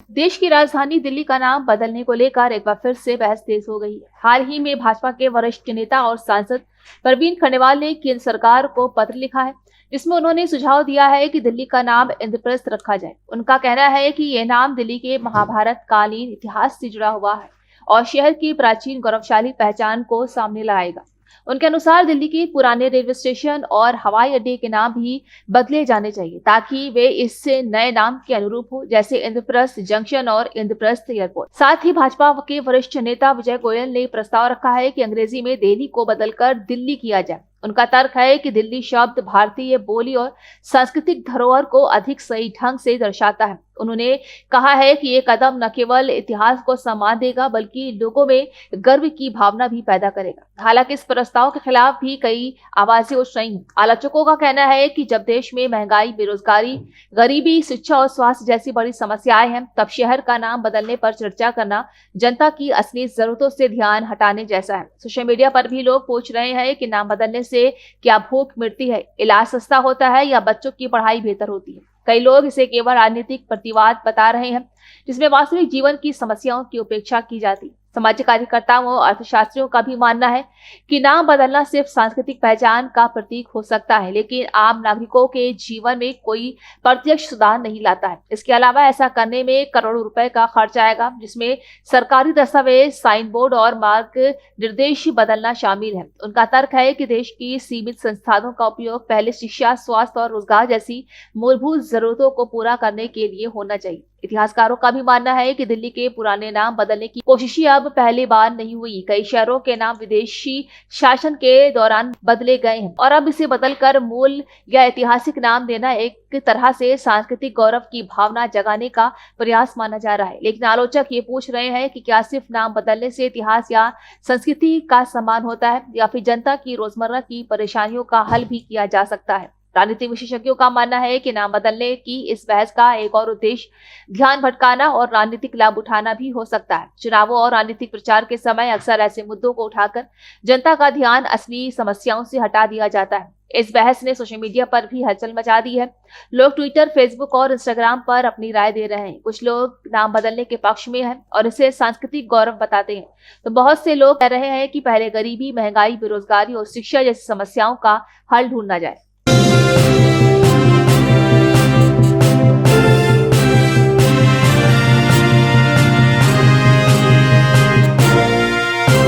देश की राजधानी दिल्ली का नाम बदलने को लेकर एक बार फिर से बहस तेज हो गई है। हाल ही में भाजपा के वरिष्ठ नेता और सांसद प्रवीण खंडेलवाल ने केंद्र सरकार को पत्र लिखा है, जिसमें उन्होंने सुझाव दिया है कि दिल्ली का नाम इंद्रप्रस्थ रखा जाए। उनका कहना है कि यह नाम दिल्ली के महाभारत कालीन इतिहास से जुड़ा हुआ है और शहर की प्राचीन गौरवशाली पहचान को सामने लाएगा। उनके अनुसार दिल्ली के पुराने रेलवे स्टेशन और हवाई अड्डे के नाम भी बदले जाने चाहिए, ताकि वे इससे नए नाम के अनुरूप हो, जैसे इंद्रप्रस्थ जंक्शन और इंद्रप्रस्थ एयरपोर्ट। साथ ही भाजपा के वरिष्ठ नेता विजय गोयल ने प्रस्ताव रखा है कि अंग्रेजी में दिल्ली को बदलकर दिल्ली किया जाए। उनका तर्क है कि दिल्ली शब्द भारतीय बोली और सांस्कृतिक धरोहर को अधिक सही ढंग से दर्शाता है। उन्होंने कहा है कि ये कदम न केवल इतिहास को सम्मान देगा, बल्कि लोगों में गर्व की भावना भी पैदा करेगा। हालांकि इस प्रस्ताव के खिलाफ भी कई आवाजें उठ रही हैं। आलोचकों का कहना है कि जब देश में महंगाई, बेरोजगारी, गरीबी, शिक्षा और स्वास्थ्य जैसी बड़ी समस्याएं हैं, तब शहर का नाम बदलने पर चर्चा करना जनता की असली जरूरतों से ध्यान हटाने जैसा है। सोशल मीडिया पर भी लोग पूछ रहे हैं कि नाम बदलने से क्या भूख मिटती है, इलाज सस्ता होता है या बच्चों की पढ़ाई बेहतर होती है। कई लोग इसे केवल राजनीतिक प्रतिवाद बता रहे हैं, जिसमें वास्तविक जीवन की समस्याओं की उपेक्षा की जाती। सामाजिक कार्यकर्ताओं और अर्थशास्त्रियों का भी मानना है कि नाम बदलना सिर्फ सांस्कृतिक पहचान का प्रतीक हो सकता है, लेकिन आम नागरिकों के जीवन में कोई प्रत्यक्ष सुधार नहीं लाता है। इसके अलावा ऐसा करने में करोड़ों रुपए का खर्च आएगा, जिसमें सरकारी दस्तावेज, साइन बोर्ड और मार्ग निर्देश बदलना शामिल है। उनका तर्क है कि देश की सीमित संसाधनों का उपयोग पहले शिक्षा, स्वास्थ्य और रोजगार जैसी मूलभूत जरूरतों को पूरा करने के लिए होना चाहिए। इतिहासकारों का भी मानना है कि दिल्ली के पुराने नाम बदलने की कोशिशें अब पहली बार नहीं हुई। कई शहरों के नाम विदेशी शासन के दौरान बदले गए हैं और अब इसे बदलकर मूल या ऐतिहासिक नाम देना एक तरह से सांस्कृतिक गौरव की भावना जगाने का प्रयास माना जा रहा है। लेकिन आलोचक ये पूछ रहे हैं कि क्या सिर्फ नाम बदलने से इतिहास या संस्कृति का सम्मान होता है, या फिर जनता की रोजमर्रा की परेशानियों का हल भी किया जा सकता है। राजनीतिक विशेषज्ञों का मानना है कि नाम बदलने की इस बहस का एक और उद्देश्य ध्यान भटकाना और राजनीतिक लाभ उठाना भी हो सकता है। चुनावों और राजनीतिक प्रचार के समय अक्सर ऐसे मुद्दों को उठाकर जनता का ध्यान असली समस्याओं से हटा दिया जाता है। इस बहस ने सोशल मीडिया पर भी हलचल मचा दी है। लोग ट्विटर, फेसबुक और इंस्टाग्राम पर अपनी राय दे रहे हैं। कुछ लोग नाम बदलने के पक्ष में हैं और इसे सांस्कृतिक गौरव बताते हैं, तो बहुत से लोग कह रहे हैं कि पहले गरीबी, महंगाई, बेरोजगारी और शिक्षा जैसी समस्याओं का हल ढूंढना जाए।